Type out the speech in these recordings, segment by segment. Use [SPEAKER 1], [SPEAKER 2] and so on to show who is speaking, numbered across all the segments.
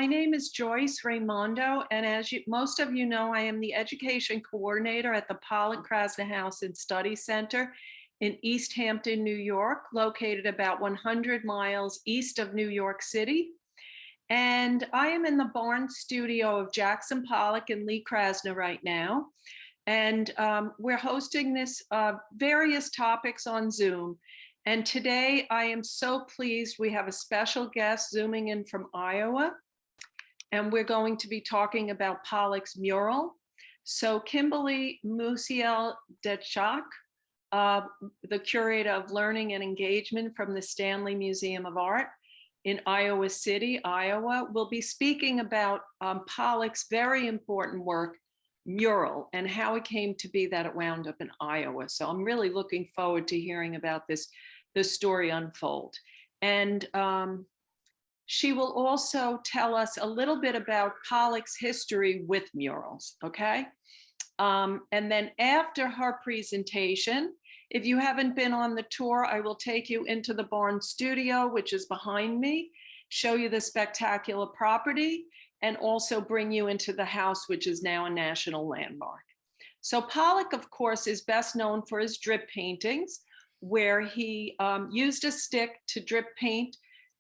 [SPEAKER 1] name is Joyce Raimondo, and as most of you know, I am the education coordinator at the Pollock Krasner House and Study Center in East Hampton, New York, located about 100 miles east of New York City. And I am in the barn studio of Jackson Pollock and Lee Krasner right now. And we're hosting this various topics on Zoom. And today I am so pleased we have a special guest zooming in from Iowa. And we're going to be talking about Pollock's mural. So Kimberly Musial Datchuk, the Curator of Learning and Engagement from the Stanley Museum of Art in Iowa City, Iowa, will be speaking about Pollock's very important work, Mural, and how it came to be that it wound up in Iowa. So I'm really looking forward to hearing about this story unfold. And she will also tell us a little bit about Pollock's history with murals, okay? And then after her presentation, if you haven't been on the tour, I will take you into the barn studio, which is behind me, show you the spectacular property, and also bring you into the house, which is now a national landmark. So Pollock, of course, is best known for his drip paintings, where he used a stick to drip paint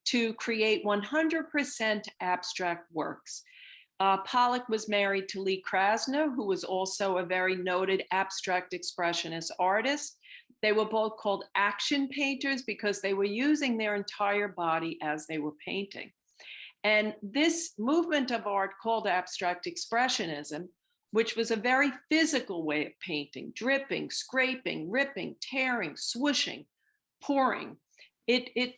[SPEAKER 1] to create 100% abstract works. Pollock was married to Lee Krasner, who was also a very noted abstract expressionist artist. They were both called action painters because they were using their entire body as they were painting. And this movement of art called abstract expressionism, which was a very physical way of painting, dripping, scraping, ripping, tearing, swooshing, pouring. It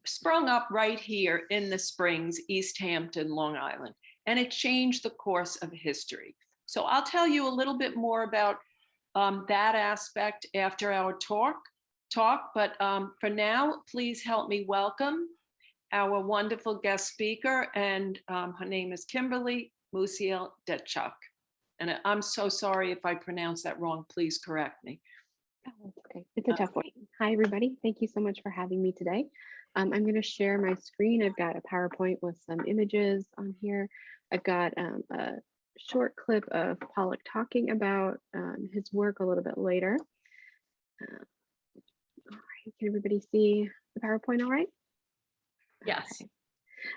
[SPEAKER 1] sprung up right here in the Springs, East Hampton, Long Island, and it changed the course of history. So I'll tell you a little bit more about that aspect after our talk, but for now, please help me welcome our wonderful guest speaker, and her name is Kimberly Musial Datchuk. And I'm so sorry if I pronounce that wrong, please correct me.
[SPEAKER 2] Oh, okay, it's a tough one. Hi, everybody. Thank you so much for having me today. I'm going to share my screen. I've got a PowerPoint with some images on here. I've got a short clip of Pollock talking about his work a little bit later. All right, can everybody see the PowerPoint all right?
[SPEAKER 1] Yes.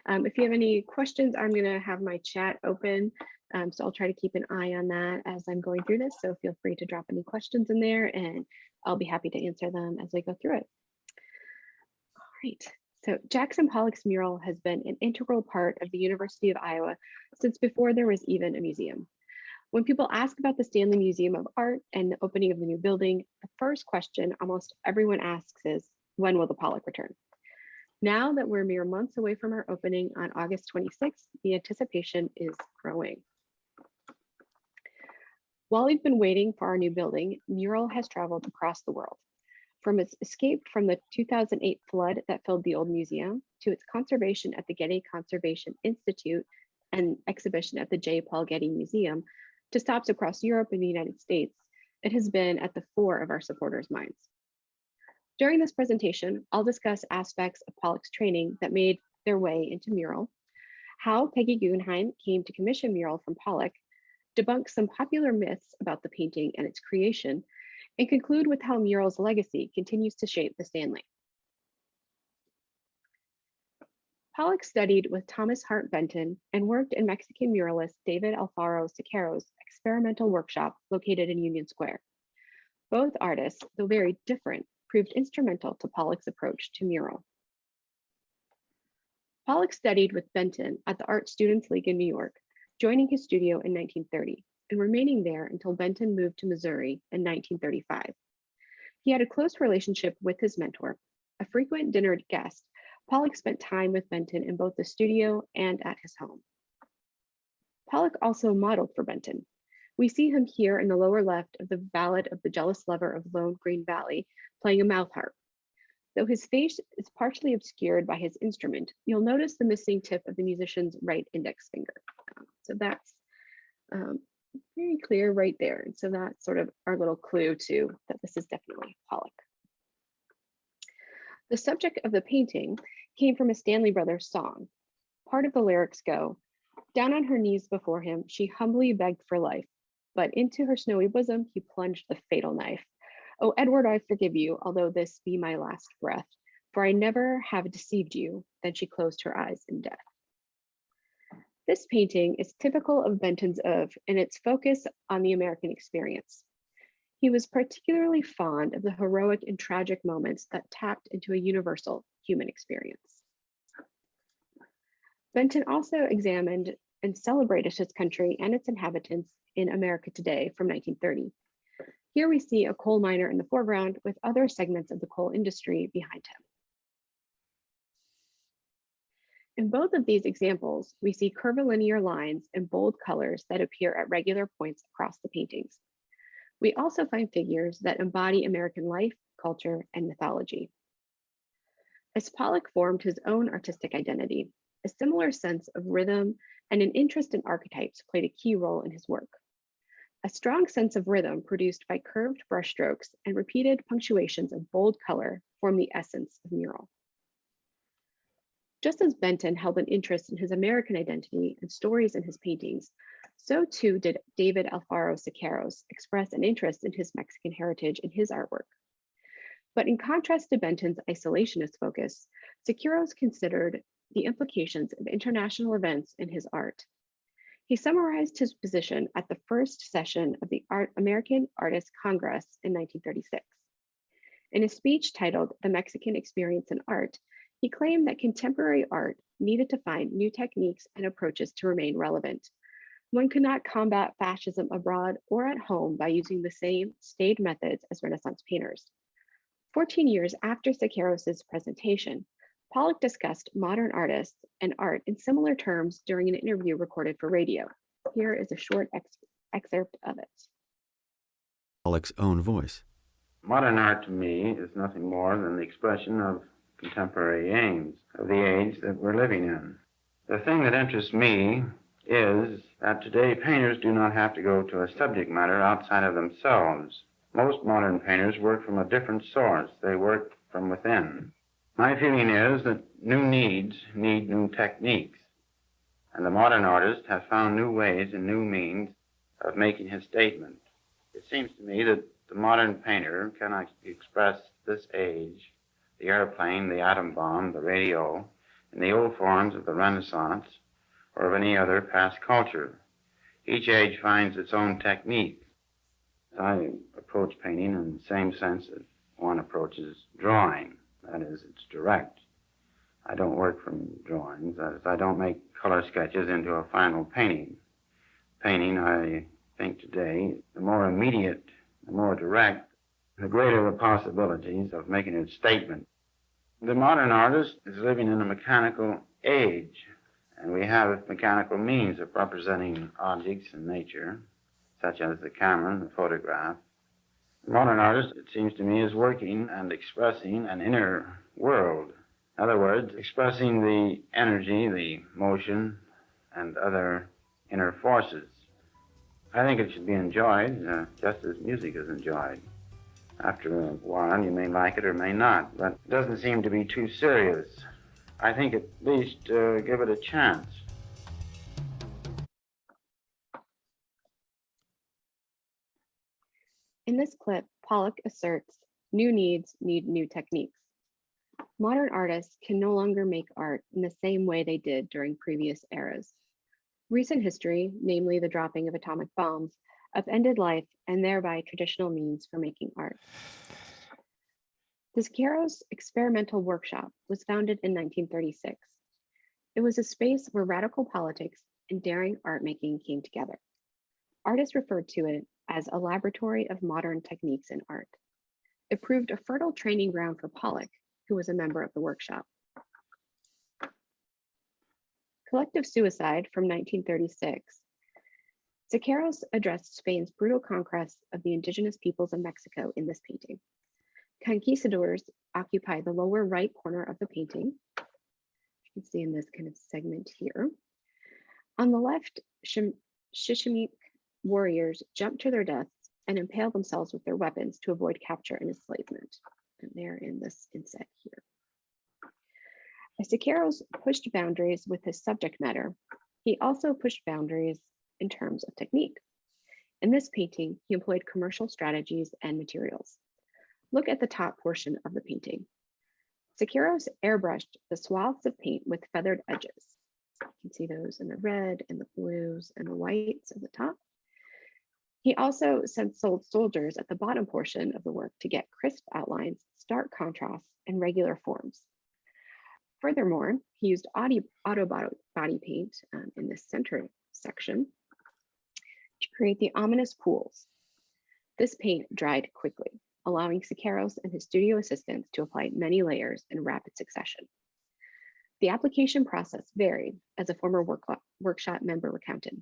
[SPEAKER 2] Okay. If you have any questions, I'm going to have my chat open. So I'll try to keep an eye on that as I'm going through this. So feel free to drop any questions in there and I'll be happy to answer them as we go through it. All right. So Jackson Pollock's mural has been an integral part of the University of Iowa since before there was even a museum. When people ask about the Stanley Museum of Art and the opening of the new building, the first question almost everyone asks is, when will the Pollock return? Now that we're mere months away from our opening on August 26th, the anticipation is growing. While we've been waiting for our new building, Mural has traveled across the world. From its escape from the 2008 flood that filled the old museum, to its conservation at the Getty Conservation Institute and exhibition at the J. Paul Getty Museum, to stops across Europe and the United States, it has been at the fore of our supporters' minds. During this presentation, I'll discuss aspects of Pollock's training that made their way into Mural, how Peggy Guggenheim came to commission Mural from Pollock, debunk some popular myths about the painting and its creation, and conclude with how Mural's legacy continues to shape the Stanley. Pollock studied with Thomas Hart Benton and worked in Mexican muralist David Alfaro Siqueiros' experimental workshop located in Union Square. Both artists, though very different, proved instrumental to Pollock's approach to mural. Pollock studied with Benton at the Art Students League in New York, joining his studio in 1930 and remaining there until Benton moved to Missouri in 1935. He had a close relationship with his mentor. A frequent dinner guest, Pollock spent time with Benton in both the studio and at his home. Pollock also modeled for Benton. We see him here in the lower left of the Ballad of the Jealous Lover of Lone Green Valley, playing a mouth harp. Though his face is partially obscured by his instrument, you'll notice the missing tip of the musician's right index finger. So that's very clear right there. And so that's sort of our little clue to that this is definitely Pollock. The subject of the painting came from a Stanley Brothers song. Part of the lyrics go, Down on her knees before him, she humbly begged for life, but into her snowy bosom he plunged the fatal knife. "O Edward, I forgive you, although this be my last breath, for I never have deceived you." Then she closed her eyes in death. This painting is typical of Benton's oeuvre in its focus on the American experience. He was particularly fond of the heroic and tragic moments that tapped into a universal human experience. Benton also examined and celebrated his country and its inhabitants in America Today from 1930. Here we see a coal miner in the foreground with other segments of the coal industry behind him. In both of these examples, we see curvilinear lines and bold colors that appear at regular points across the paintings. We also find figures that embody American life, culture, and mythology. As Pollock formed his own artistic identity, a similar sense of rhythm and an interest in archetypes played a key role in his work. A strong sense of rhythm produced by curved brushstrokes and repeated punctuations of bold color form the essence of mural. Just as Benton held an interest in his American identity and stories in his paintings, so too did David Alfaro Siqueiros express an interest in his Mexican heritage in his artwork. But in contrast to Benton's isolationist focus, Siqueiros considered the implications of international events in his art. He summarized his position at the first session of the American Artists Congress in 1936. In a speech titled "The Mexican Experience in Art," he claimed that contemporary art needed to find new techniques and approaches to remain relevant. One could not combat fascism abroad or at home by using the same staid methods as Renaissance painters. 14 years after Siqueiros' presentation, Pollock discussed modern artists and art in similar terms during an interview recorded for radio. Here is a short excerpt of it.
[SPEAKER 3] Pollock's own voice.
[SPEAKER 4] Modern art to me is nothing more than the expression of contemporary aims of the age that we're living in. The thing that interests me is that today painters do not have to go to a subject matter outside of themselves. Most modern painters work from a different source. They work from within. My feeling is that new needs need new techniques, and the modern artist has found new ways and new means of making his statement. It seems to me that the modern painter cannot express this age, the airplane, the atom bomb, the radio, in the old forms of the Renaissance or of any other past culture. Each age finds its own technique. I approach painting in the same sense that one approaches drawing. That is, it's direct. I don't work from drawings. That is, I don't make color sketches into a final painting. Painting, I think today, the more immediate, the more direct, the greater the possibilities of making a statement. The modern artist is living in a mechanical age, and we have mechanical means of representing objects in nature, such as the camera and the photograph. The modern artist, it seems to me, is working and expressing an inner world. In other words, expressing the energy, the motion, and other inner forces. I think it should be enjoyed just as music is enjoyed. After a while, you may like it or may not, but it doesn't seem to be too serious. I think at least give it a chance.
[SPEAKER 2] In this clip, Pollock asserts new needs need new techniques. Modern artists can no longer make art in the same way they did during previous eras. Recent history, namely the dropping of atomic bombs, upended life and thereby traditional means for making art. The Siqueiros Experimental Workshop was founded in 1936. It was a space where radical politics and daring art making came together. Artists referred to it as a laboratory of modern techniques in art. It proved a fertile training ground for Pollock, who was a member of the workshop. Collective Suicide from 1936. Siqueiros addressed Spain's brutal conquest of the indigenous peoples of Mexico in this painting. Conquistadors occupy the lower right corner of the painting. You can see in this kind of segment here. On the left, Shishimik warriors jump to their deaths and impale themselves with their weapons to avoid capture and enslavement. And they're in this inset here. As Siqueiros pushed boundaries with his subject matter, He also pushed boundaries in terms of technique. In this painting, he employed commercial strategies and materials. Look at the top portion of the painting. Siqueiros airbrushed the swaths of paint with feathered edges. You can see those in the red and the blues and the whites at the top. He also sent soldiers at the bottom portion of the work to get crisp outlines, stark contrasts, and regular forms. Furthermore, he used auto body paint in this center section to create the ominous pools. This paint dried quickly, allowing Siqueiros and his studio assistants to apply many layers in rapid succession. The application process varied, as a former workshop member recounted.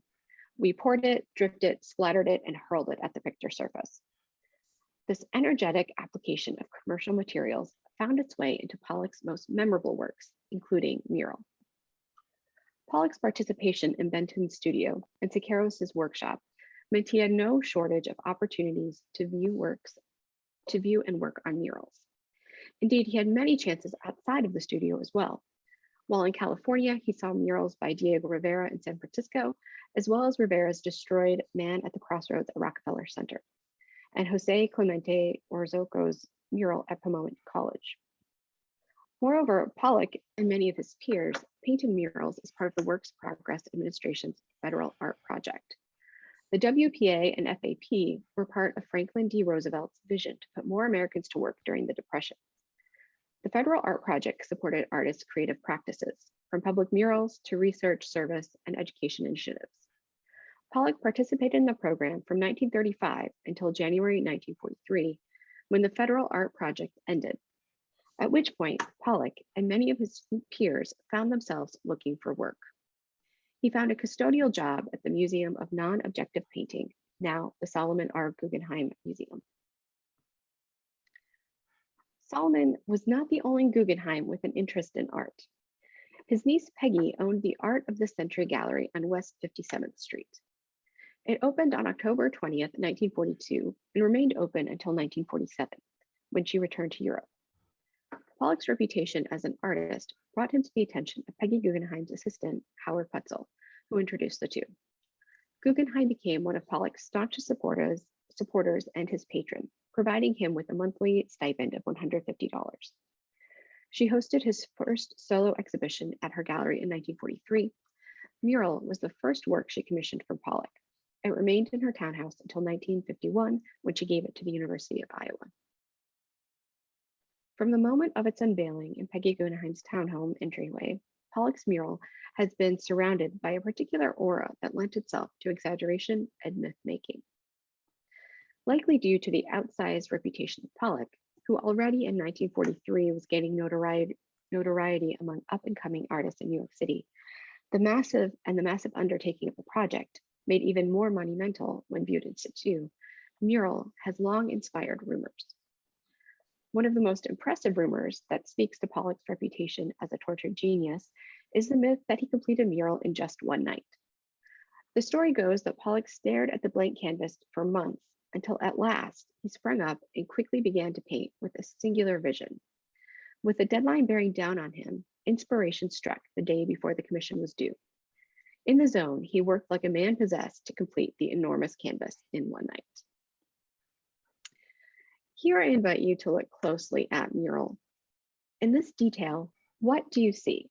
[SPEAKER 2] We poured it, dripped it, splattered it, and hurled it at the picture surface. This energetic application of commercial materials found its way into Pollock's most memorable works, including Mural. Pollock's participation in Benton's studio and Siqueiros' workshop meant he had no shortage of opportunities to view and work on murals. Indeed, he had many chances outside of the studio as well. While in California, he saw murals by Diego Rivera in San Francisco, as well as Rivera's destroyed Man at the Crossroads at Rockefeller Center, and Jose Clemente Orozco's mural at Pomona College. Moreover, Pollock and many of his peers painted murals as part of the Works Progress Administration's Federal Art Project. The WPA and FAP were part of Franklin D. Roosevelt's vision to put more Americans to work during the Depression. The Federal Art Project supported artists' creative practices, from public murals to research, service, and education initiatives. Pollock participated in the program from 1935 until January 1943, when the Federal Art Project ended, at which point Pollock and many of his peers found themselves looking for work. He found a custodial job at the Museum of Non-Objective Painting, now the Solomon R. Guggenheim Museum. Solomon was not the only Guggenheim with an interest in art. His niece Peggy owned the Art of the Century Gallery on West 57th Street. It opened on October 20th, 1942, and remained open until 1947, when she returned to Europe. Pollock's reputation as an artist brought him to the attention of Peggy Guggenheim's assistant, Howard Putzel, who introduced the two. Guggenheim became one of Pollock's staunchest supporters and his patron, providing him with a monthly stipend of $150. She hosted his first solo exhibition at her gallery in 1943. Mural was the first work she commissioned from Pollock. It remained in her townhouse until 1951, when she gave it to the University of Iowa. From the moment of its unveiling in Peggy Guggenheim's townhome entryway, Pollock's mural has been surrounded by a particular aura that lent itself to exaggeration and myth-making. Likely due to the outsized reputation of Pollock, who already in 1943 was gaining notoriety among up-and-coming artists in New York City, the massive undertaking of the project, made even more monumental when viewed in situ, Mural has long inspired rumors. One of the most impressive rumors that speaks to Pollock's reputation as a tortured genius is the myth that he completed Mural in just one night. The story goes that Pollock stared at the blank canvas for months until at last he sprung up and quickly began to paint with a singular vision. With the deadline bearing down on him, inspiration struck the day before the commission was due. In the zone, he worked like a man possessed to complete the enormous canvas in one night. Here I invite you to look closely at Mural. In this detail, what do you see?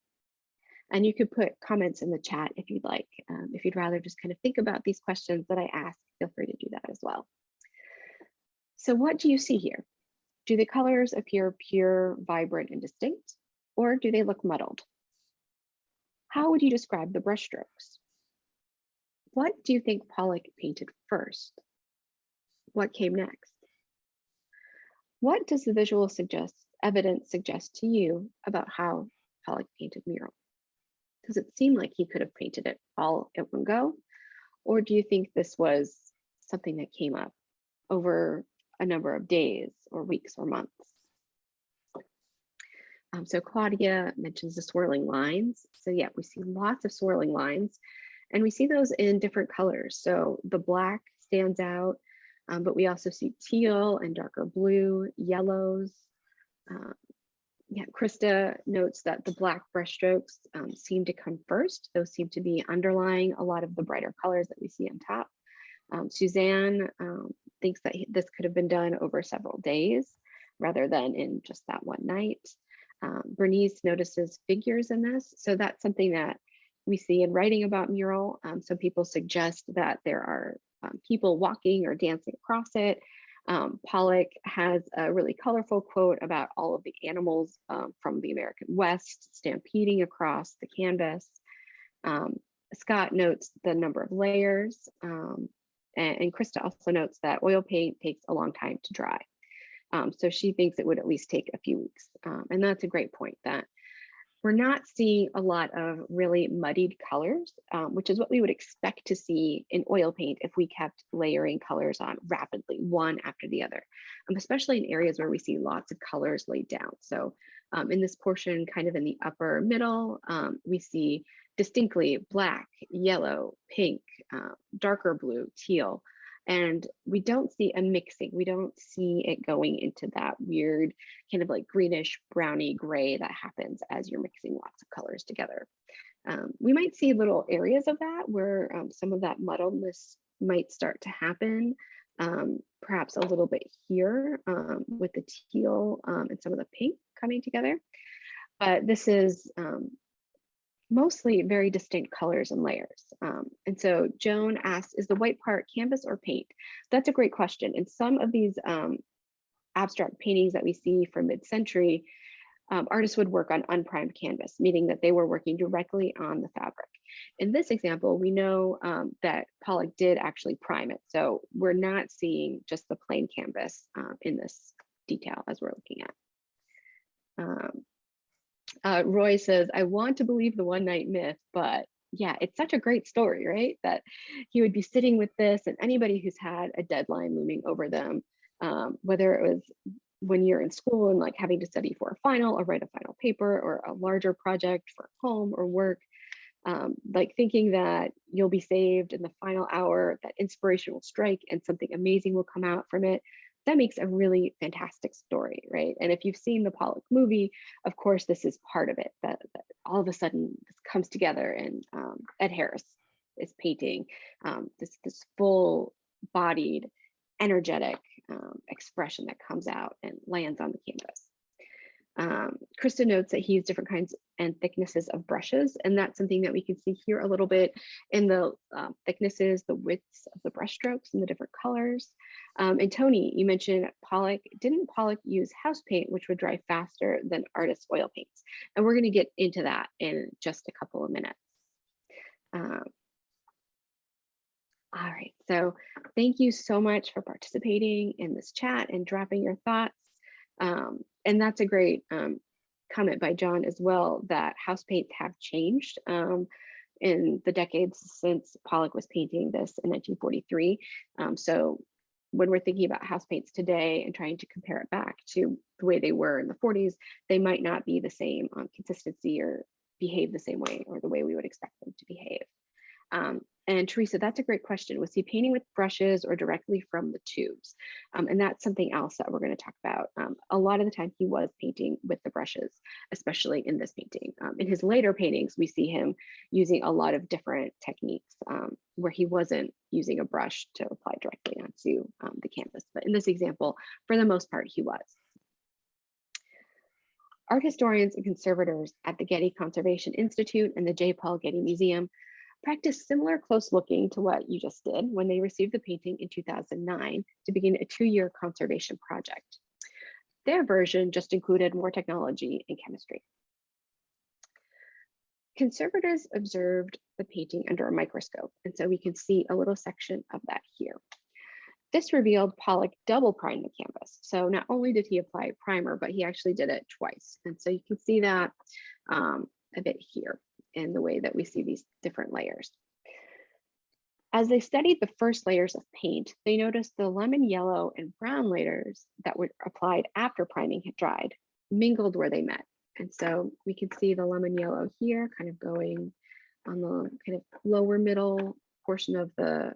[SPEAKER 2] And you could put comments in the chat if you'd like. If you'd rather just kind of think about these questions that I asked, feel free to do that as well. So what do you see here? Do the colors appear pure, vibrant, and distinct, or do they look muddled? How would you describe the brushstrokes? What do you think Pollock painted first? What came next? What does the visual evidence suggest to you about how Pollock painted Mural? Does it seem like he could have painted it all at one go? Or do you think this was something that came up over a number of days or weeks or months? So Claudia mentions the swirling lines. So yeah, we see lots of swirling lines, and we see those in different colors. So the black stands out, but we also see teal and darker blue, yellows, Yeah, Krista notes that the black brushstrokes seem to come first. Those seem to be underlying a lot of the brighter colors that we see on top. Suzanne thinks that this could have been done over several days rather than in just that one night. Bernice notices figures in this. So that's something that we see in writing about Mural. Some people suggest that there are people walking or dancing across it. Pollock has a really colorful quote about all of the animals from the American West stampeding across the canvas. Scott notes the number of layers, and Krista also notes that oil paint takes a long time to dry. So she thinks it would at least take a few weeks. And that's a great point, that we're not seeing a lot of really muddied colors, which is what we would expect to see in oil paint if we kept layering colors on rapidly, one after the other, especially in areas where we see lots of colors laid down. So in this portion, kind of in the upper middle, we see distinctly black, yellow, pink, darker blue, teal. And we don't see a mixing. We don't see it going into that weird kind of like greenish, browny gray that happens as you're mixing lots of colors together. We might see little areas of that where some of that muddledness might start to happen, perhaps a little bit here with the teal and some of the pink coming together. But this is mostly very distinct colors and layers. And so Joan asks, is the white part canvas or paint? That's a great question. In some of these abstract paintings that we see from mid-century, artists would work on unprimed canvas, meaning that they were working directly on the fabric. In this example, we know that Pollock did actually prime it. So we're not seeing just the plain canvas in this detail as we're looking at. Roy says, I want to believe the one night myth, but yeah, it's such a great story, right? That he would be sitting with this, and anybody who's had a deadline looming over them, whether it was when you're in school and like having to study for a final or write a final paper or a larger project for home or work, like thinking that you'll be saved in the final hour, that inspiration will strike and something amazing will come out from it. That makes a really fantastic story, right? And if you've seen the Pollock movie, of course, this is part of it, that all of a sudden this comes together, and Ed Harris is painting this full-bodied, energetic expression that comes out and lands on the canvas. Krista notes that he used different kinds and thicknesses of brushes, and that's something that we can see here a little bit in the thicknesses, the widths of the brush strokes and the different colors. And Tony, you mentioned Pollock. Didn't Pollock use house paint, which would dry faster than artist oil paints? And we're going to get into that in just a couple of minutes. All right, so thank you so much for participating in this chat and dropping your thoughts. And that's a great comment by John as well, that house paints have changed in the decades since Pollock was painting this in 1943. So when we're thinking about house paints today and trying to compare it back to the way they were in the 40s, they might not be the same on consistency or behave the same way or the way we would expect them to behave. And Teresa, that's a great question. Was he painting with brushes or directly from the tubes? And that's something else that we're going to talk about. A lot of the time he was painting with the brushes, especially in this painting. In his later paintings, we see him using a lot of different techniques where he wasn't using a brush to apply directly onto the canvas. But in this example, for the most part, he was. Art historians and conservators at the Getty Conservation Institute and the J. Paul Getty Museum practiced similar close looking to what you just did when they received the painting in 2009 to begin a 2-year conservation project. Their version just included more technology and chemistry. Conservators observed the painting under a microscope, and so we can see a little section of that here. This revealed Pollock double primed the canvas. So not only did he apply primer, but he actually did it twice. And so you can see that a bit here in the way that we see these different layers. As they studied the first layers of paint, they noticed the lemon yellow and brown layers that were applied after priming had dried mingled where they met. And so we can see the lemon yellow here kind of going on the kind of lower middle portion of the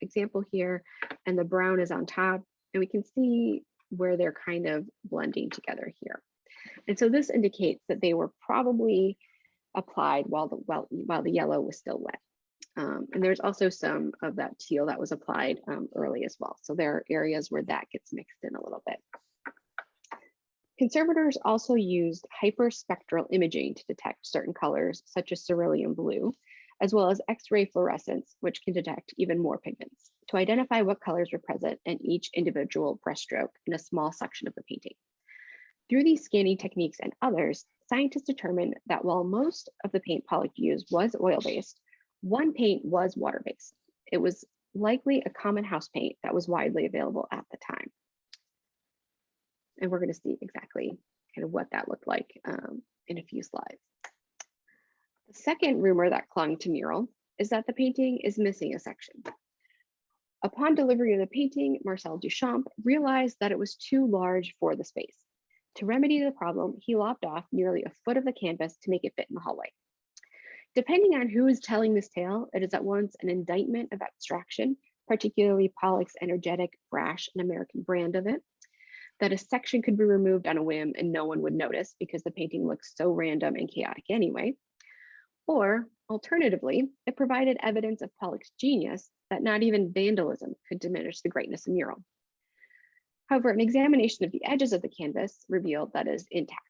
[SPEAKER 2] example here, and the brown is on top, and we can see where they're kind of blending together here. And so this indicates that they were probably applied while the yellow was still wet. And there's also some of that teal that was applied early as well. So there are areas where that gets mixed in a little bit. Conservators also used hyperspectral imaging to detect certain colors, such as cerulean blue, as well as X-ray fluorescence, which can detect even more pigments, to identify what colors were present in each individual brushstroke in a small section of the painting. Through these scanning techniques and others, scientists determined that while most of the paint Pollock used was oil-based, one paint was water-based. It was likely a common house paint that was widely available at the time. And we're going to see exactly kind of what that looked like in a few slides. The second rumor that clung to Mural is that the painting is missing a section. Upon delivery of the painting, Marcel Duchamp realized that it was too large for the space. To remedy the problem, he lopped off nearly a foot of the canvas to make it fit in the hallway. Depending on who is telling this tale, it is at once an indictment of abstraction, particularly Pollock's energetic, brash, and American brand of it, that a section could be removed on a whim and no one would notice because the painting looks so random and chaotic anyway. Or alternatively, it provided evidence of Pollock's genius that not even vandalism could diminish the greatness of Mural. However, an examination of the edges of the canvas revealed that it is intact.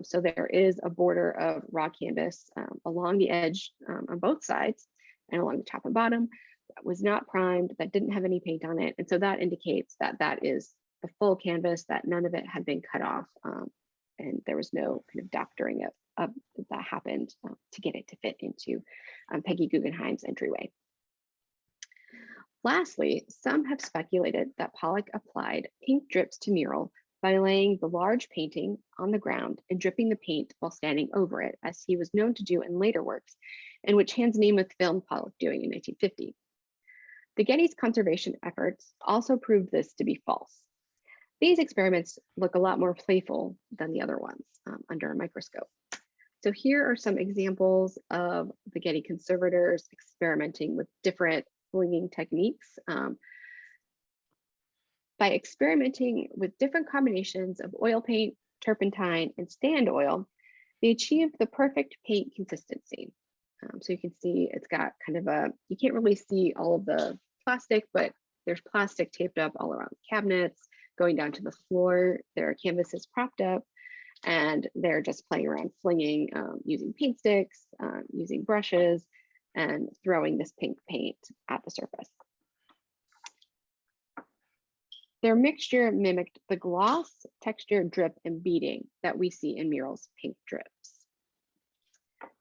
[SPEAKER 2] So there is a border of raw canvas along the edge on both sides and along the top and bottom that was not primed, that didn't have any paint on it. And so that indicates that that is the full canvas, that none of it had been cut off and there was no kind of doctoring of that happened to get it to fit into Peggy Guggenheim's entryway. Lastly, some have speculated that Pollock applied pink drips to Mural by laying the large painting on the ground and dripping the paint while standing over it, as he was known to do in later works, and which Hans Nemeth filmed Pollock doing in 1950. The Getty's conservation efforts also proved this to be false. These experiments look a lot more playful than the other ones under a microscope. So here are some examples of the Getty conservators experimenting with different flinging techniques. By experimenting with different combinations of oil paint, turpentine, and stand oil, they achieved the perfect paint consistency. So you can see it's got kind of a, you can't really see all of the plastic, but there's plastic taped up all around the cabinets, going down to the floor. There are canvases propped up, and they're just playing around flinging, using paint sticks, using brushes, and throwing this pink paint at the surface. Their mixture mimicked the gloss, texture, drip, and beading that we see in Mural's pink drips.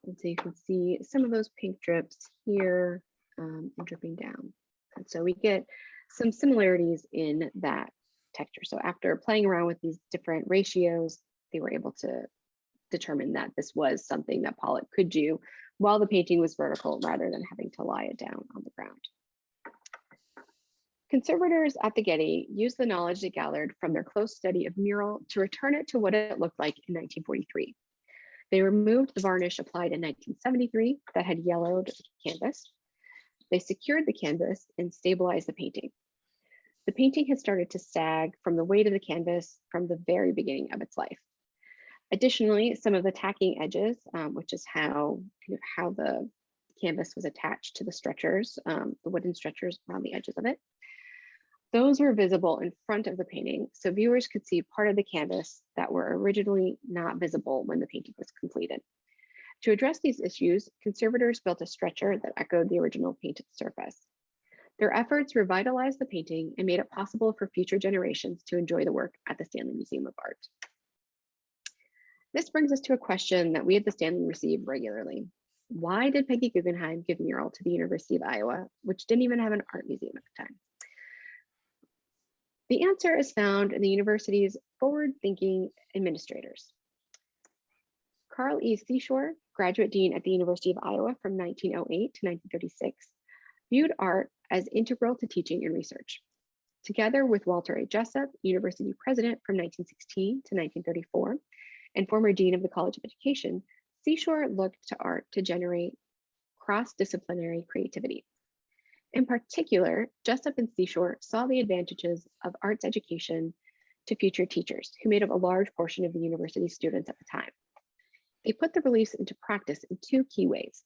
[SPEAKER 2] And so you can see some of those pink drips here and dripping down. And so we get some similarities in that texture. So after playing around with these different ratios, they were able to determine that this was something that Pollock could do while the painting was vertical rather than having to lie it down on the ground. Conservators at the Getty used the knowledge they gathered from their close study of Mural to return it to what it looked like in 1943. They removed the varnish applied in 1973 that had yellowed the canvas. They secured the canvas and stabilized the painting. The painting had started to sag from the weight of the canvas from the very beginning of its life. Additionally, some of the tacking edges, which is how the canvas was attached to the stretchers, the wooden stretchers around the edges of it, those were visible in front of the painting, so viewers could see part of the canvas that were originally not visible when the painting was completed. To address these issues, conservators built a stretcher that echoed the original painted surface. Their efforts revitalized the painting and made it possible for future generations to enjoy the work at the Stanley Museum of Art. This brings us to a question that we at the Stanley receive regularly. Why did Peggy Guggenheim give Mural to the University of Iowa, which didn't even have an art museum at the time? The answer is found in the university's forward-thinking administrators. Carl E. Seashore, graduate dean at the University of Iowa from 1908 to 1936, viewed art as integral to teaching and research. Together with Walter A. Jessup, university president from 1916 to 1934, and former dean of the College of Education, Seashore looked to art to generate cross-disciplinary creativity. In particular, Jessup and Seashore saw the advantages of arts education to future teachers who made up a large portion of the university students at the time. They put the reliefs into practice in two key ways.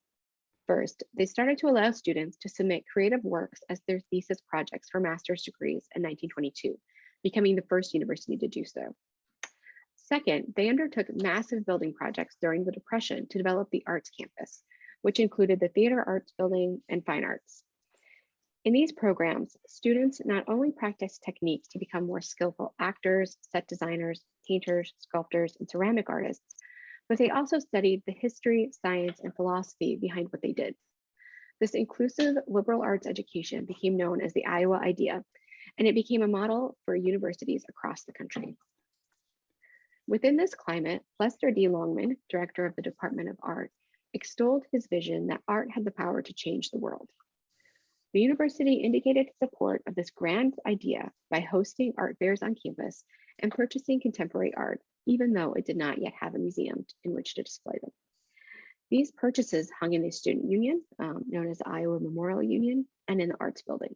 [SPEAKER 2] First, they started to allow students to submit creative works as their thesis projects for master's degrees in 1922, becoming the first university to do so. Second, they undertook massive building projects during the Depression to develop the arts campus, which included the theater arts building and fine arts. In these programs, students not only practiced techniques to become more skillful actors, set designers, painters, sculptors, and ceramic artists, but they also studied the history, science, and philosophy behind what they did. This inclusive liberal arts education became known as the Iowa Idea, and it became a model for universities across the country. Within this climate, Lester D. Longman, director of the Department of Art, extolled his vision that art had the power to change the world. The university indicated its support of this grand idea by hosting art fairs on campus and purchasing contemporary art, even though it did not yet have a museum in which to display them. These purchases hung in the student union, known as the Iowa Memorial Union, and in the arts building.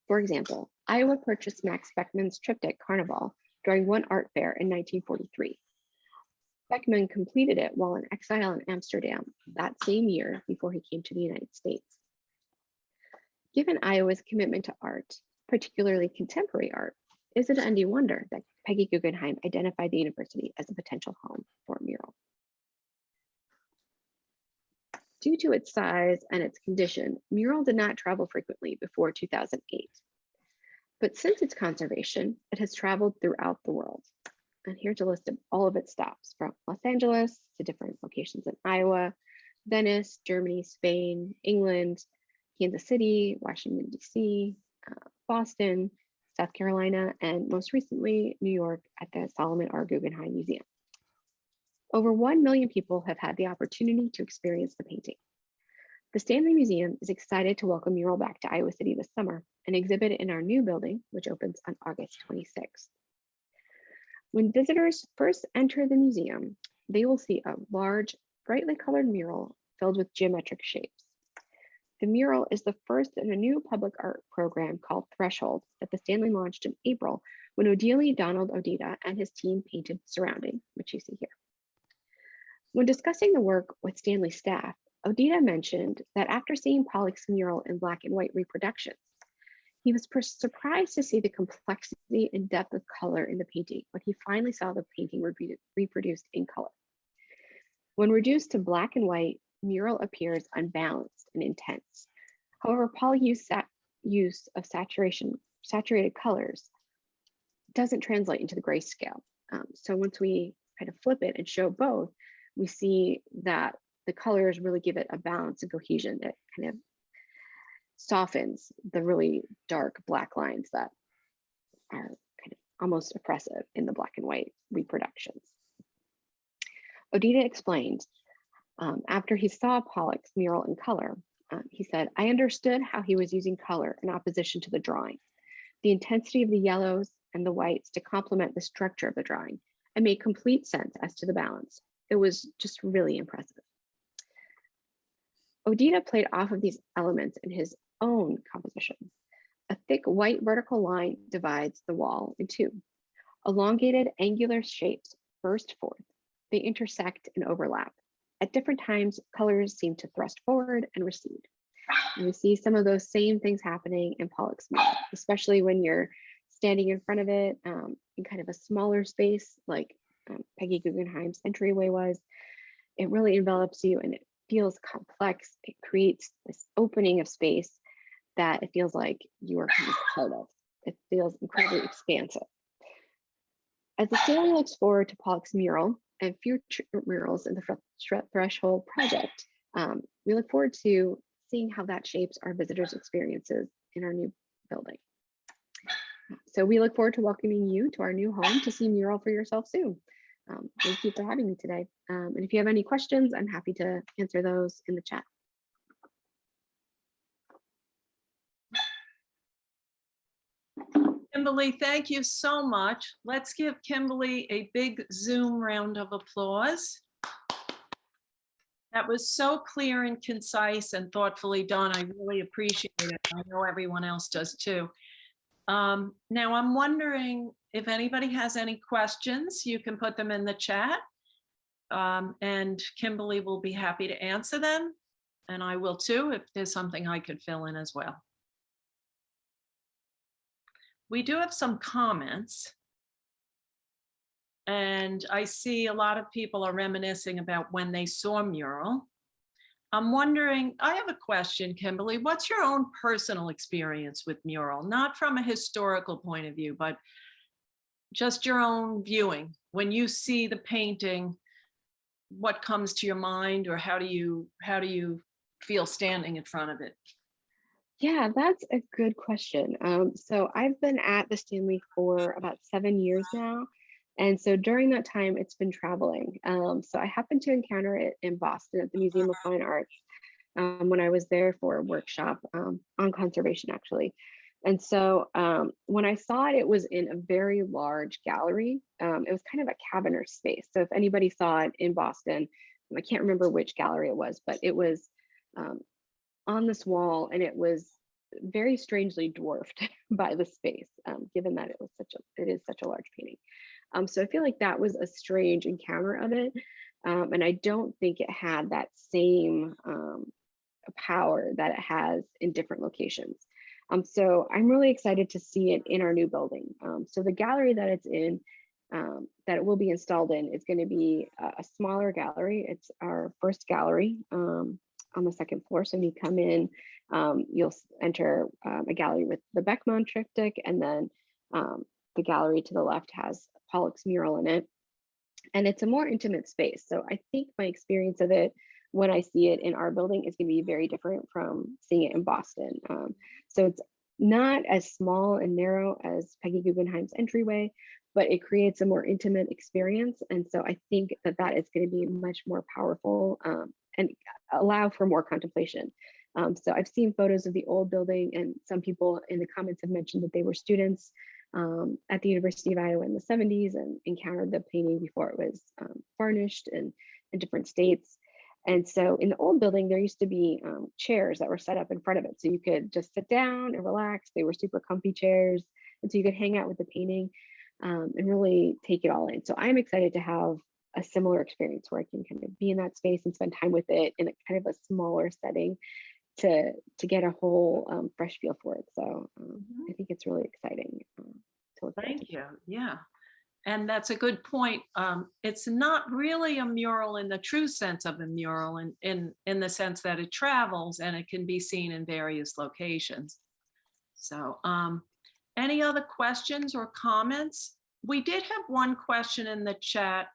[SPEAKER 2] For example, Iowa purchased Max Beckman's triptych Carnival during one art fair in 1943. Beckman completed it while in exile in Amsterdam that same year before he came to the United States. Given Iowa's commitment to art, particularly contemporary art, is it any wonder that Peggy Guggenheim identified the university as a potential home for a mural? Due to its size and its condition, Mural did not travel frequently before 2008. But since its conservation, it has traveled throughout the world. And here's a list of all of its stops, from Los Angeles to different locations in Iowa, Venice, Germany, Spain, England, Kansas City, Washington, D.C., Boston, South Carolina, and most recently, New York at the Solomon R. Guggenheim Museum. Over 1 million people have had the opportunity to experience the painting. The Stanley Museum is excited to welcome Mural back to Iowa City this summer and exhibit it in our new building, which opens on August 26th. When visitors first enter the museum, they will see a large, brightly colored mural filled with geometric shapes. The mural is the first in a new public art program called Threshold that the Stanley launched in April when Odile Donald Odita and his team painted Surrounding, which you see here. When discussing the work with Stanley's staff, Odita mentioned that after seeing Pollock's mural in black and white reproductions, he was surprised to see the complexity and depth of color in the painting when he finally saw the painting reproduced in color. When reduced to black and white, Mural appears unbalanced and intense. However, Pollock's use of saturated colors doesn't translate into the grayscale. So once we kind of flip it and show both, we see that the colors really give it a balance and cohesion that kind of softens the really dark black lines that are kind of almost oppressive in the black and white reproductions. Odita explained, after he saw Pollock's mural in color, he said, "I understood how he was using color in opposition to the drawing, the intensity of the yellows and the whites to complement the structure of the drawing, and made complete sense as to the balance. It was just really impressive." Odita played off of these elements in his own composition. A thick white vertical line divides the wall in two. Elongated angular shapes burst forth. They intersect and overlap. At different times, colors seem to thrust forward and recede. And we see some of those same things happening in Pollock's mural, especially when you're standing in front of it in kind of a smaller space like Peggy Guggenheim's entryway was. It really envelops you and it feels complex. It creates this opening of space that it feels like you are kind of part of. It feels incredibly expansive. As the Stanley looks forward to Pollock's mural and future murals in the Threshold project, we look forward to seeing how that shapes our visitors' experiences in our new building. So we look forward to welcoming you to our new home to see Mural for yourself soon. Thank you for having me today. And if you have any questions, I'm happy to answer those in the chat.
[SPEAKER 1] Kimberly, thank you so much. Let's give Kimberly a big Zoom round of applause. That was so clear and concise and thoughtfully done. I really appreciate it. I know everyone else does too. Now I'm wondering if anybody has any questions, you can put them in the chat. And Kimberly will be happy to answer them. And I will too, if there's something I could fill in as well. We do have some comments. And I see a lot of people are reminiscing about when they saw Mural. I'm wondering, I have a question, Kimberly. What's your own personal experience with Mural? Not from a historical point of view, but just your own viewing. When you see the painting, what comes to your mind, or how do you feel standing in front of it?
[SPEAKER 2] Yeah, that's a good question. So I've been at the Stanley for about 7 years now. And so during that time, it's been traveling. So I happened to encounter it in Boston at the Museum of Fine Arts when I was there for a workshop on conservation, actually. And so when I saw it, it was in a very large gallery. It was kind of a cavernous space. So if anybody saw it in Boston, I can't remember which gallery it was, but it was on this wall, and it was very strangely dwarfed by the space, given that it is such a large painting. So I feel like that was a strange encounter of it. And I don't think it had that same power that it has in different locations. So I'm really excited to see it in our new building. So the gallery that it's in, that it will be installed in, is going to be a smaller gallery. It's our first gallery on the second floor. So when you come in, you'll enter a gallery with the Beckmann triptych, and then the gallery to the left has Pollock's mural in it. And it's a more intimate space. So I think my experience of it when I see it in our building is going to be very different from seeing it in Boston. So it's not as small and narrow as Peggy Guggenheim's entryway, but it creates a more intimate experience. And so I think that that is going to be much more powerful and allow for more contemplation. So I've seen photos of the old building, and some people in the comments have mentioned that they were students at the University of Iowa in the 70s and encountered the painting before it was varnished in different states. And so in the old building, there used to be chairs that were set up in front of it. So you could just sit down and relax. They were super comfy chairs. And so you could hang out with the painting and really take it all in. So I'm excited to have a similar experience where I can kind of be in that space and spend time with it in a kind of a smaller setting to get a whole fresh feel for it. So I think it's really exciting to look at.
[SPEAKER 1] Thank you. Yeah. And that's a good point. It's not really a mural in the true sense of a mural, in the sense that it travels and it can be seen in various locations. So any other questions or comments? We did have one question in the chat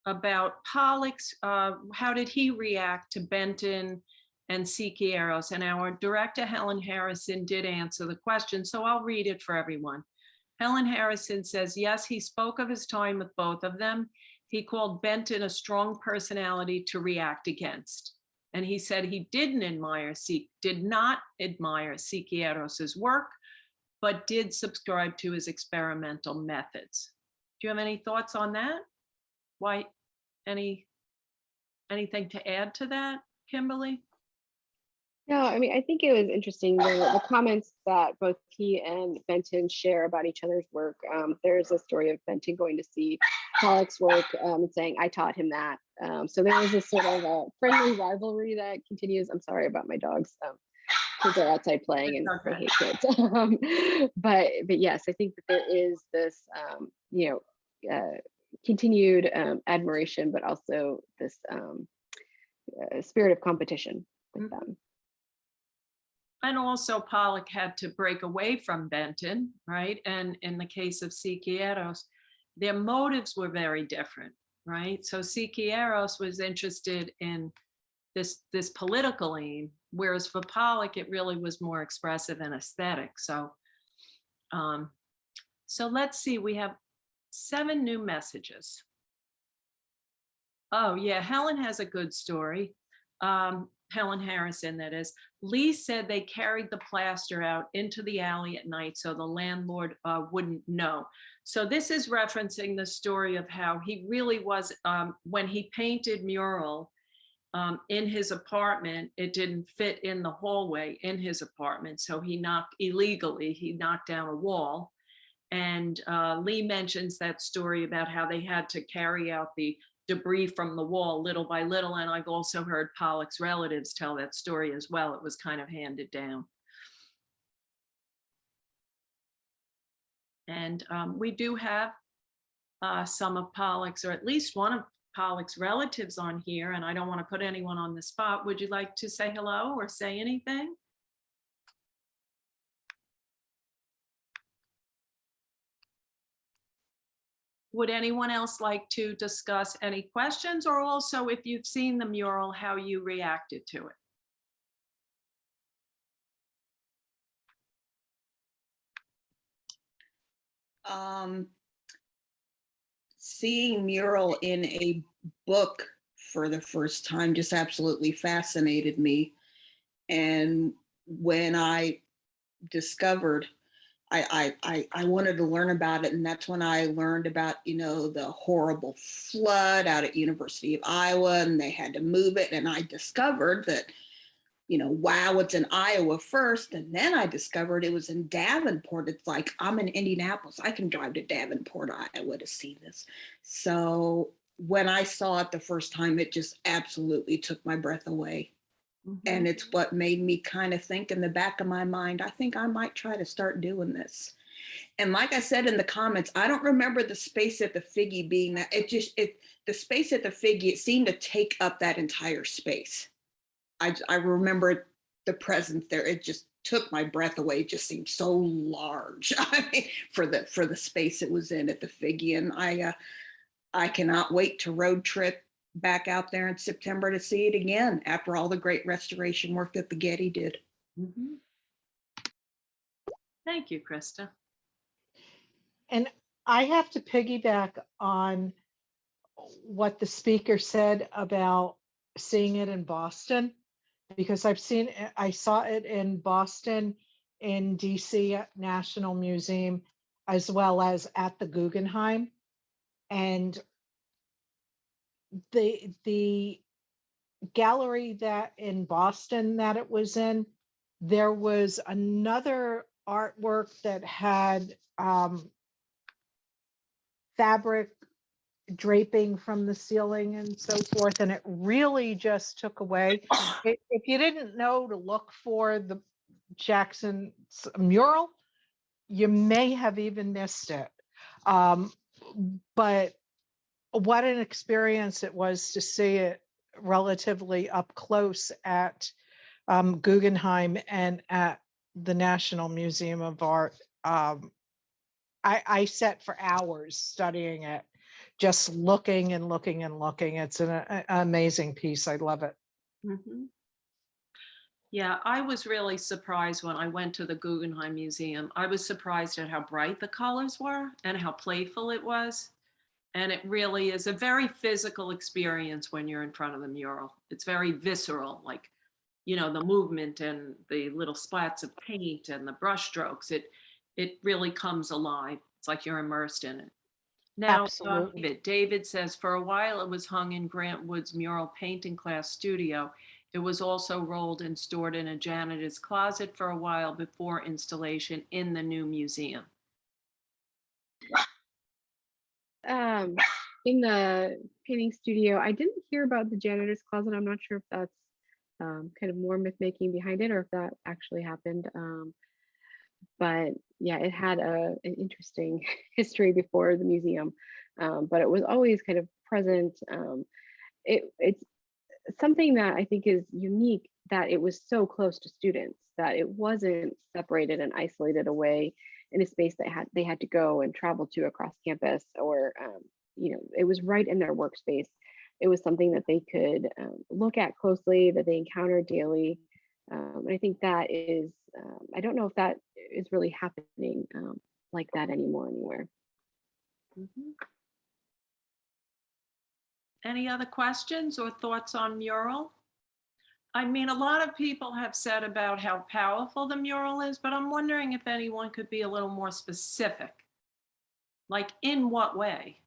[SPEAKER 1] about Pollock's. How did he react to Benton and Siqueiros? And our director, Helen Harrison, did answer the question. So I'll read it for everyone. Helen Harrison says, yes, he spoke of his time with both of them. He called Benton a strong personality to react against. And he said he did not admire Siqueiros' work, but did subscribe to his experimental methods. Do you have any thoughts on that? Why, anything to add to that, Kimberly?
[SPEAKER 2] No, I mean, I think it was interesting, the comments that both he and Benton share about each other's work. There's a story of Benton going to see Pollock's work and saying, I taught him that. So there was this sort of a friendly rivalry that continues. I'm sorry about my dogs. Kids are outside playing and I hate kids. But yes, I think that there is this, continued admiration, but also this spirit of competition with them.
[SPEAKER 1] And also Pollock had to break away from Benton, right? And in the case of Siqueiros, their motives were very different, right? So Siqueiros was interested in this political aim, whereas for Pollock, it really was more expressive and aesthetic. So, so let's see, we have 7 new messages. Oh yeah, Helen has a good story. Helen Harrison, that is. Lee said they carried the plaster out into the alley at night so the landlord wouldn't know. So this is referencing the story of how he really was, when he painted Mural, in his apartment. It didn't fit in the hallway in his apartment. So he knocked down a wall. And Lee mentions that story about how they had to carry out the debris from the wall little by little. And I've also heard Pollock's relatives tell that story as well. It was kind of handed down. And we do have some of Pollock's, or at least one of Pollock's relatives on here, and I don't want to put anyone on the spot. Would you like to say hello or say anything? Would anyone else like to discuss any questions, or also if you've seen the mural, how you reacted to it?
[SPEAKER 5] Seeing Mural in a book for the first time just absolutely fascinated me. And when I discovered, I wanted to learn about it, and that's when I learned about, you know, the horrible flood out at University of Iowa, and they had to move it. And I discovered that, you know, wow, it's in Iowa first. And then I discovered it was in Davenport. It's like, I'm in Indianapolis. I can drive to Davenport, Iowa to see this. So when I saw it the first time, it just absolutely took my breath away. And it's what made me kind of think in the back of my mind, I think I might try to start doing this. And like I said in the comments, I don't remember the space at the Figgy being that. The space at the Figgy, it seemed to take up that entire space. I remember the presence there. It just took my breath away. It just seemed so large. I mean, for the space it was in at the Figgy. And I cannot wait to road trip back out there in September to see it again after all the great restoration work that the Getty did.
[SPEAKER 1] Thank you, Krista.
[SPEAKER 6] And I have to piggyback on what the speaker said about seeing it in Boston, because I saw it in Boston, in DC at National Museum, as well as at the Guggenheim. And the gallery that in Boston that it was in, there was another artwork that had fabric draping from the ceiling and so forth, and it really just took away. If you didn't know to look for the Jackson's mural, you may have even missed it. But what an experience it was to see it relatively up close at Guggenheim and at the National Museum of Art. I sat for hours studying it, just looking and looking and looking. It's an amazing piece. I love it.
[SPEAKER 1] Yeah, I was really surprised when I went to the Guggenheim Museum. I was surprised at how bright the colors were and how playful it was. And it really is a very physical experience when you're in front of the mural. It's very visceral, like, you know, the movement and the little splats of paint and the brush strokes. It really comes alive. It's like you're immersed in it. Now,
[SPEAKER 6] Absolutely.
[SPEAKER 1] David says, for a while it was hung in Grant Wood's mural painting class studio. It was also rolled and stored in a janitor's closet for a while before installation in the new museum.
[SPEAKER 2] In the painting studio, I didn't hear about the janitor's closet. I'm not sure if that's kind of more myth making behind it or if that actually happened. But yeah, it had an interesting history before the museum, but it was always kind of present. It's something that I think is unique, that it was so close to students, that it wasn't separated and isolated away in a space that they had to go and travel to across campus, or you know, it was right in their workspace. It was something that they could look at closely, that they encountered daily. And I think that is, I don't know if that is really happening like that anymore anywhere.
[SPEAKER 1] Any other questions or thoughts on mural? I mean, a lot of people have said about how powerful the mural is, but I'm wondering if anyone could be a little more specific. Like, in what way?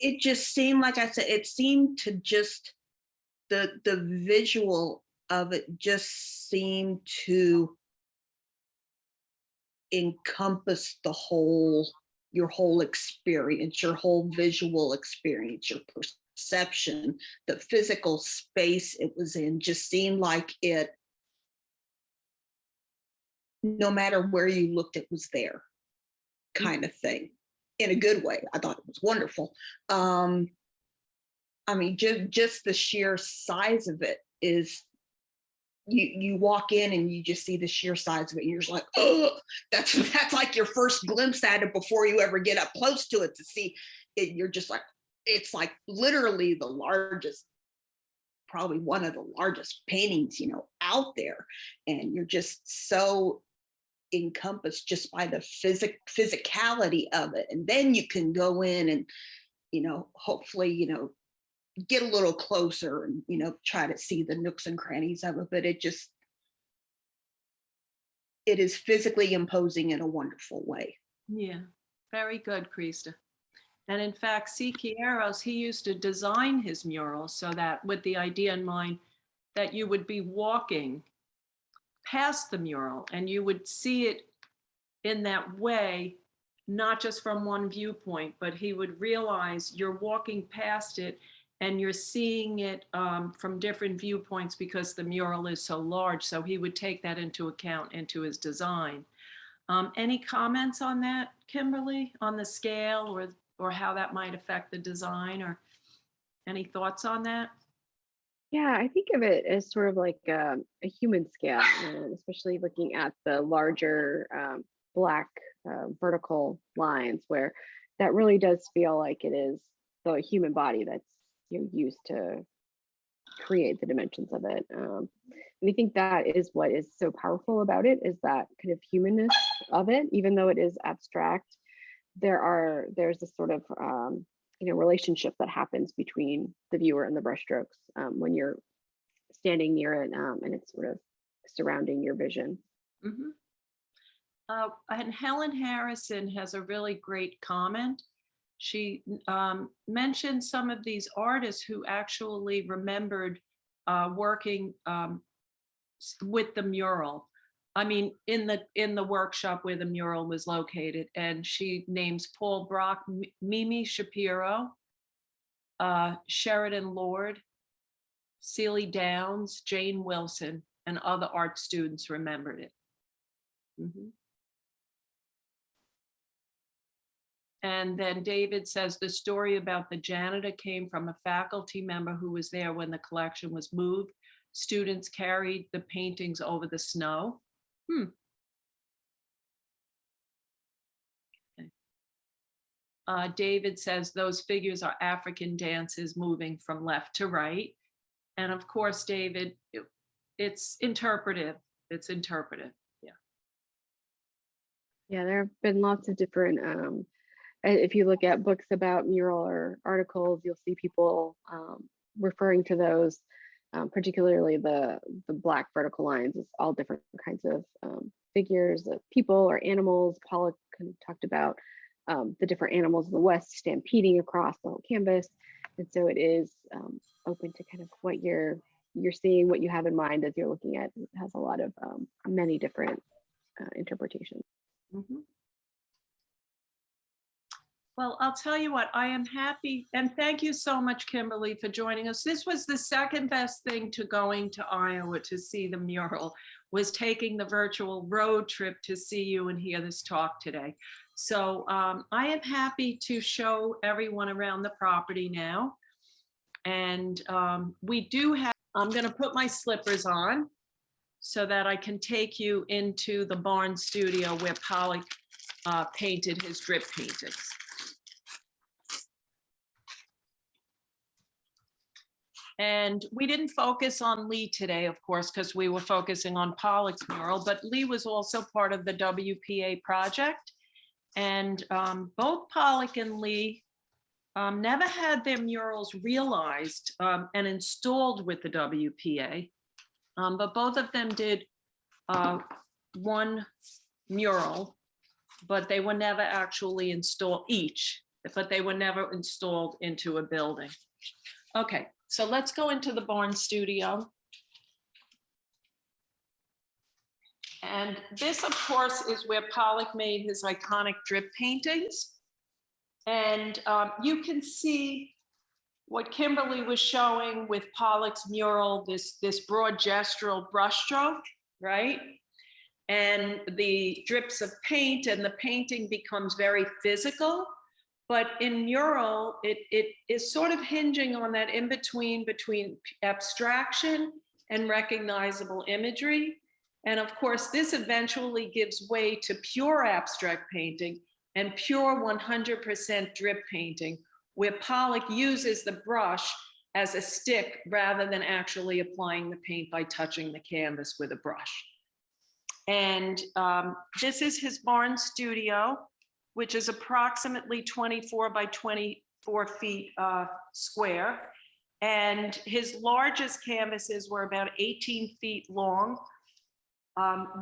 [SPEAKER 5] it just seemed, like I said, it seemed to just, the visual of it just seemed to encompass your whole experience, your whole visual experience, your perception, the physical space it was in just seemed like it, no matter where you looked, it was there, kind of thing, in a good way. I thought it was wonderful. I mean, just the sheer size of it is, you walk in and you just see the sheer size of it. And you're just like, oh, that's like your first glimpse at it before you ever get up close to it to see it. You're just like, it's like literally the largest, probably one of the largest paintings, out there. And you're just so encompassed just by the physicality of it. And then you can go in and, hopefully, get a little closer and, try to see the nooks and crannies of it. But it is physically imposing in a wonderful way.
[SPEAKER 1] Yeah, very good, Krista. And in fact, Siqueiros, he used to design his murals so that, with the idea in mind that you would be walking past the mural and you would see it in that way, not just from one viewpoint, but he would realize you're walking past it and you're seeing it from different viewpoints because the mural is so large. So he would take that into account into his design. Any comments on that, Kimberly, on the scale or how that might affect the design, or any thoughts on that?
[SPEAKER 2] Yeah, I think of it as sort of like a human scale, and especially looking at the larger black vertical lines, where that really does feel like it is the human body that's used to create the dimensions of it. And I think that is what is so powerful about it, is that kind of humanness of it. Even though it is abstract, there's this sort of relationship that happens between the viewer and the brushstrokes when you're standing near it, and it's sort of surrounding your vision.
[SPEAKER 1] Mm-hmm. And Helen Harrison has a really great comment. She mentioned some of these artists who actually remembered working with the mural. I mean, in the workshop where the mural was located, and she names Paul Brock, Mimi Shapiro, Sheridan Lord, Celie Downs, Jane Wilson, and other art students remembered it. Mm-hmm. And then David says the story about the janitor came from a faculty member who was there when the collection was moved. Students carried the paintings over the snow. Okay. David says those figures are African dances moving from left to right. And of course, David, it's interpretive. It's interpretive. Yeah.
[SPEAKER 2] Yeah, there have been lots of different if you look at books about mural or articles, you'll see people referring to those, particularly the black vertical lines, as all different kinds of figures of people or animals. Pollock talked about the different animals in the West stampeding across the whole canvas. And so it is open to kind of what you're seeing, what you have in mind as you're looking at. It has a lot of many different interpretations.
[SPEAKER 1] Mm-hmm. Well, I'll tell you what, I am happy, and thank you so much, Kimberly, for joining us. This was the second best thing to going to Iowa to see the mural, was taking the virtual road trip to see you and hear this talk today. So I am happy to show everyone around the property now. And we do have, I'm going to put my slippers on so that I can take you into the barn studio where Pollock painted his drip paintings. And we didn't focus on Lee today, of course, because we were focusing on Pollock's mural, but Lee was also part of the WPA project. And both Pollock and Lee never had their murals realized and installed with the WPA, but both of them did one mural, but they were never actually installed each. but they were never installed into a building. Okay, so let's go into the barn studio. And this, of course, is where Pollock made his iconic drip paintings. And you can see what Kimberly was showing with Pollock's mural, this broad gestural brushstroke, right? And the drips of paint, and the painting becomes very physical. But in mural, it is sort of hinging on that in-between between abstraction and recognizable imagery. And of course, this eventually gives way to pure abstract painting and pure 100% drip painting, where Pollock uses the brush as a stick rather than actually applying the paint by touching the canvas with a brush. And this is his barn studio, which is approximately 24 by 24 feet square. And his largest canvases were about 18 feet long,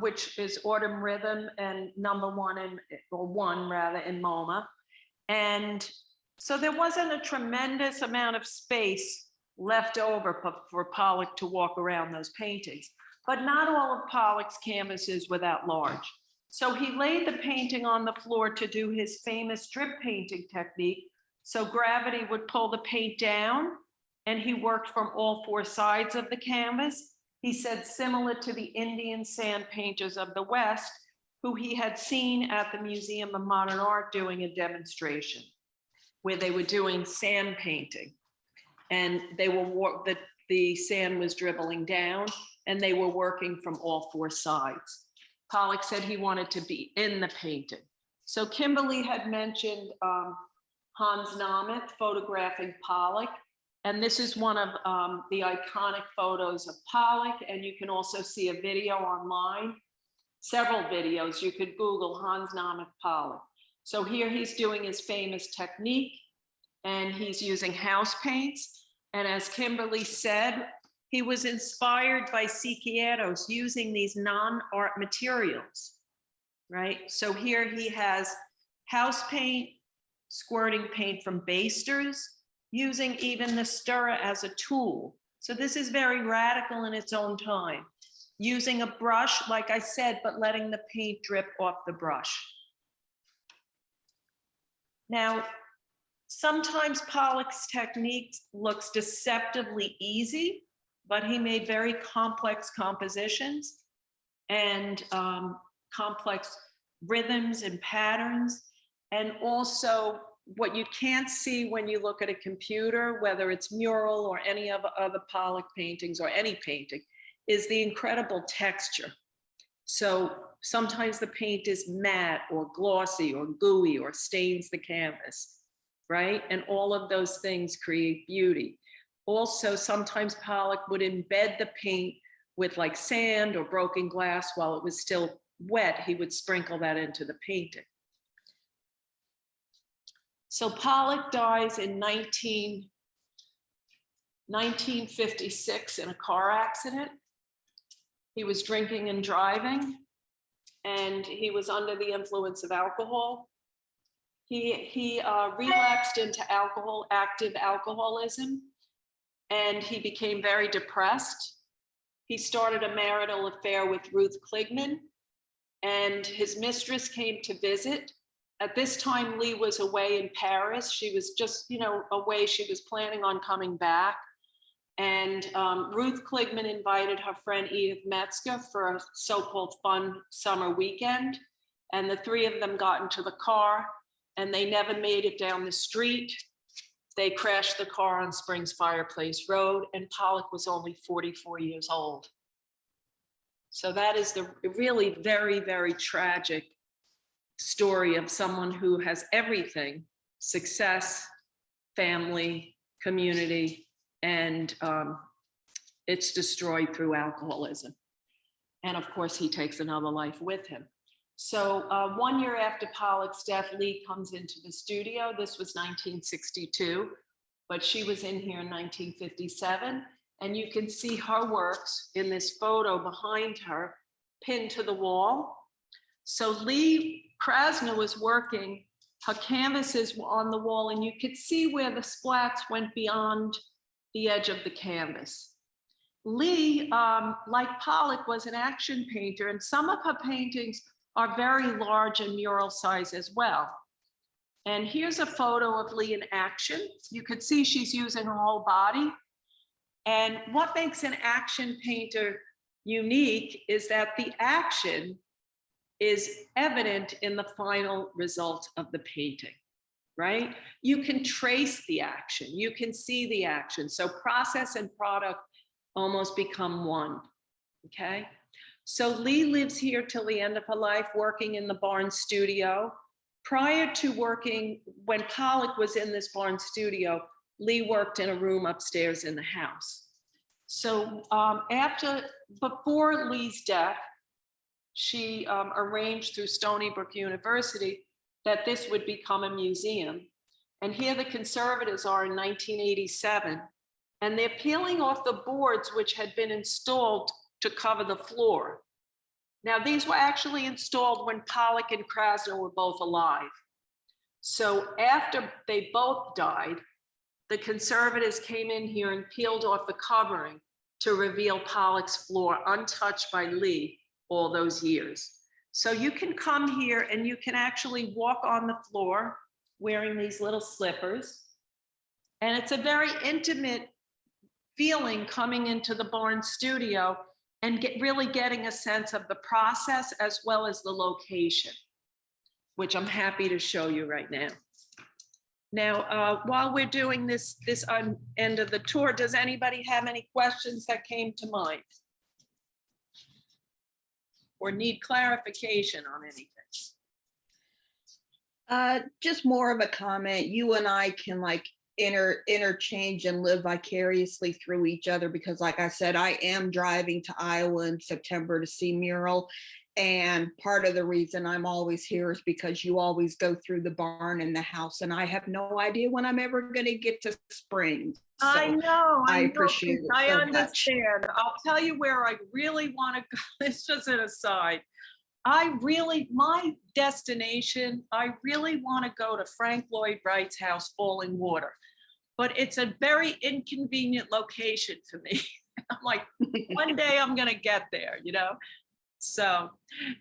[SPEAKER 1] which is Autumn Rhythm and #1 or 1 rather in MoMA. And so there wasn't a tremendous amount of space left over for Pollock to walk around those paintings. But not all of Pollock's canvases were that large. So he laid the painting on the floor to do his famous drip painting technique. So gravity would pull the paint down, and he worked from all 4 sides of the canvas. He said similar to the Indian sand painters of the West, who he had seen at the Museum of Modern Art doing a demonstration where they were doing sand painting. And they were the sand was dribbling down, and they were working from all 4 sides. Pollock said he wanted to be in the painting. So Kimberly had mentioned Hans Namath photographing Pollock. And this is one of the iconic photos of Pollock. And you can also see a video online, several videos. You could Google Hans Namath Pollock. So here he's doing his famous technique, and he's using house paints. And as Kimberly said, he was inspired by Siqueiros using these non-art materials, right? So here he has house paint, squirting paint from basters, using even the stirrer as a tool. So this is very radical in its own time. Using a brush, like I said, but letting the paint drip off the brush. Now, sometimes Pollock's technique looks deceptively easy, but he made very complex compositions and complex rhythms and patterns. And also what you can't see when you look at a computer, whether it's mural or any of other Pollock paintings or any painting, is the incredible texture. So sometimes the paint is matte or glossy or gooey or stains the canvas, right? And all of those things create beauty. Also, sometimes Pollock would embed the paint with like sand or broken glass while it was still wet. He would sprinkle that into the painting. So Pollock dies in 1956 in a car accident. He was drinking and driving, and he was under the influence of alcohol. He relapsed into active alcoholism, and he became very depressed. He started a marital affair with Ruth Kligman, and his mistress came to visit. At this time, Lee was away in Paris. She was just, away. She was planning on coming back. And Ruth Kligman invited her friend Edith Metzger for a so-called fun summer weekend. And the 3 of them got into the car, and they never made it down the street. They crashed the car on Springs Fireplace Road, and Pollock was only 44 years old. So that is the really very, very tragic story of someone who has everything: success, family, community, and it's destroyed through alcoholism. And of course, he takes another life with him. So 1 year after Pollock's death, Lee comes into the studio. This was 1962, but she was in here in 1957. And you can see her works in this photo behind her, pinned to the wall. So Lee Krasner was working her canvases were on the wall, and you could see where the splats went beyond the edge of the canvas. Lee, like Pollock, was an action painter, and some of her paintings are very large and mural size as well. And here's a photo of Lee in action. You could see she's using her whole body. And what makes an action painter unique is that the action is evident in the final result of the painting, right? You can trace the action, you can see the action. So process and product almost become one, okay? So Lee lives here till the end of her life, working in the barn studio. Prior to working, when Pollock was in this barn studio, Lee worked in a room upstairs in the house. So before Lee's death, she arranged through Stony Brook University that this would become a museum. And here the conservators are in 1987, and they're peeling off the boards which had been installed to cover the floor. Now, these were actually installed when Pollock and Krasner were both alive. So after they both died, the conservators came in here and peeled off the covering to reveal Pollock's floor untouched by Lee all those years. So you can come here and you can actually walk on the floor wearing these little slippers. And it's a very intimate feeling coming into the barn studio and really getting a sense of the process as well as the location, which I'm happy to show you right now. Now, while we're doing this end of the tour, does anybody have any questions that came to mind? Or need clarification on anything?
[SPEAKER 5] Just more of a comment. You and I can like interchange and live vicariously through each other, because like I said, I am driving to Iowa in September to see Mural. And part of the reason I'm always here is because you always go through the barn and the house, and I have no idea when I'm ever going to get to spring. So
[SPEAKER 1] I know.
[SPEAKER 5] I appreciate it.
[SPEAKER 1] I
[SPEAKER 5] so
[SPEAKER 1] understand.
[SPEAKER 5] much.
[SPEAKER 1] I'll tell you where I really want to go. It's just an aside. My destination, I really want to go to Frank Lloyd Wright's house, Falling Water, but it's a very inconvenient location for me. I'm like, one day I'm going to get there, you know? So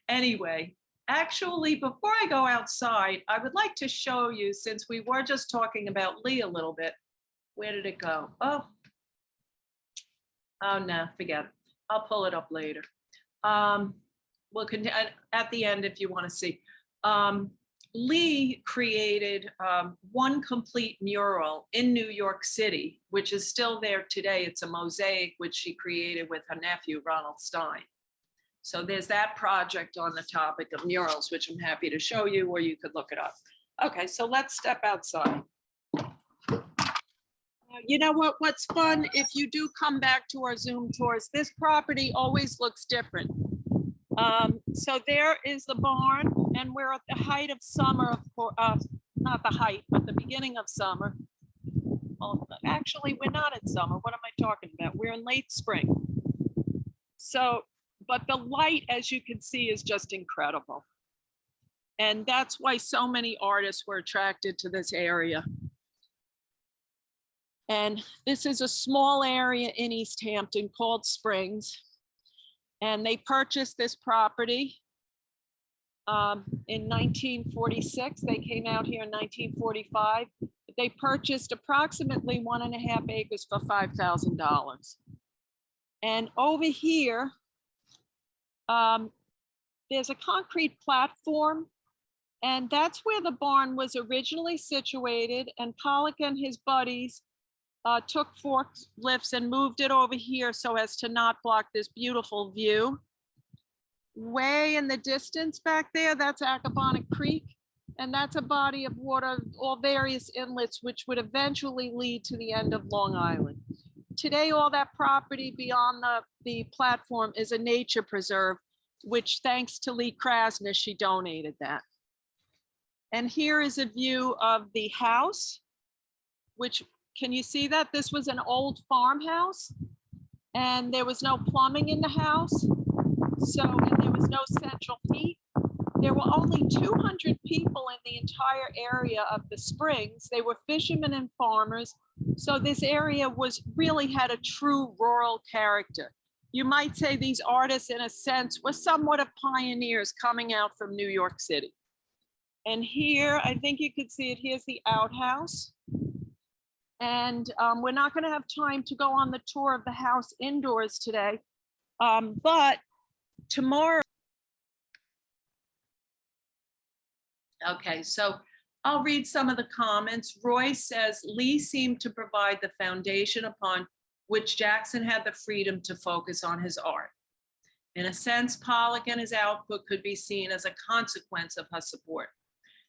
[SPEAKER 1] anyway, actually, before I go outside, I would like to show you, since we were just talking about Lee a little bit. Where did it go? Oh no, forget it. I'll pull it up later. We'll continue at the end if you want to see. Lee created one complete mural in New York City, which is still there today. It's a mosaic which she created with her nephew, Ronald Stein. So there's that project on the topic of murals, which I'm happy to show you, or you could look it up. Okay, so let's step outside. You know what's fun, if you do come back to our Zoom tours, this property always looks different. So there is the barn, and we're at the height of summer, not the height, but the beginning of summer. Well, actually, we're not in summer. What am I talking about? We're in late spring. So, but the light, as you can see, is just incredible. And that's why so many artists were attracted to this area. And this is a small area in East Hampton called Springs. And they purchased this property in 1946. They came out here in 1945. They purchased approximately 1.5 acres for $5,000. And over here, there's a concrete platform, and that's where the barn was originally situated. And Pollock and his buddies took forklifts and moved it over here so as to not block this beautiful view. Way in the distance back there, that's Accabonac Creek, and that's a body of water, all various inlets, which would eventually lead to the end of Long Island. Today, all that property beyond the platform is a nature preserve, which thanks to Lee Krasner, she donated that. And here is a view of the house, which, can you see that? This was an old farmhouse, and there was no plumbing in the house. So, and there was no central heat. there were only 200 people in the entire area of the Springs. They were fishermen and farmers. So this area really had a true rural character. You might say these artists, in a sense, were somewhat of pioneers coming out from New York City. And here, I think you could see it, here's the outhouse. And we're not going to have time to go on the tour of the house indoors today, but tomorrow. Okay, so I'll read some of the comments. Roy says, Lee seemed to provide the foundation upon which Jackson had the freedom to focus on his art. In a sense, Pollock and his output could be seen as a consequence of her support.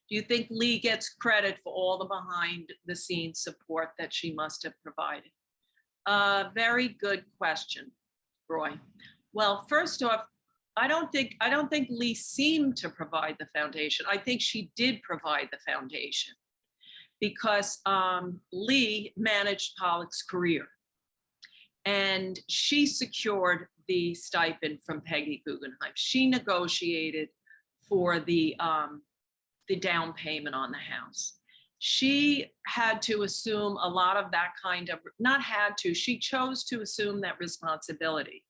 [SPEAKER 1] Do you think Lee gets credit for all the behind the scenes support that she must have provided? Very good question, Roy. Well, first off, I don't think Lee seemed to provide the foundation. I think she did provide the foundation because Lee managed Pollock's career. And she secured the stipend from Peggy Guggenheim. She negotiated for the down payment on the house. She had to assume a lot of that kind of, not had to, she chose to assume that responsibility.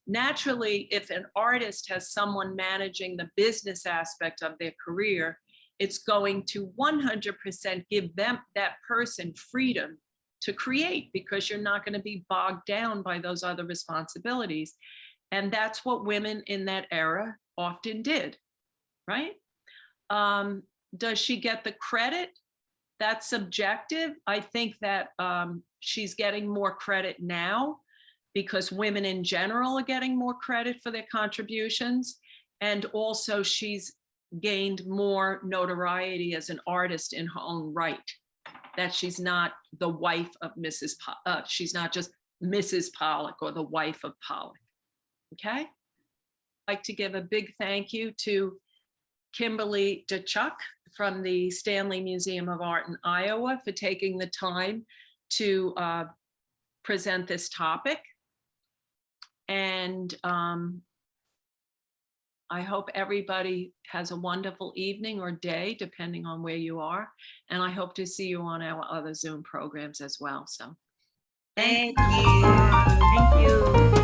[SPEAKER 1] Naturally, if an artist has someone managing the business aspect of their career, it's going to 100% give them, that person, freedom to create, because you're not going to be bogged down by those other responsibilities. And that's what women in that era often did, right? Does she get the credit? That's subjective. I think that she's getting more credit now because women in general are getting more credit for their contributions. And also she's gained more notoriety as an artist in her own right. That she's not the wife of she's not just Mrs. Pollock or the wife of Pollock, okay? I'd like to give a big thank you to Kimberly Datchuk from the Stanley Museum of Art in Iowa for taking the time to present this topic. And I hope everybody has a wonderful evening or day, depending on where you are. And I hope to see you on our other Zoom programs as well. So
[SPEAKER 5] Thank you. Thank you.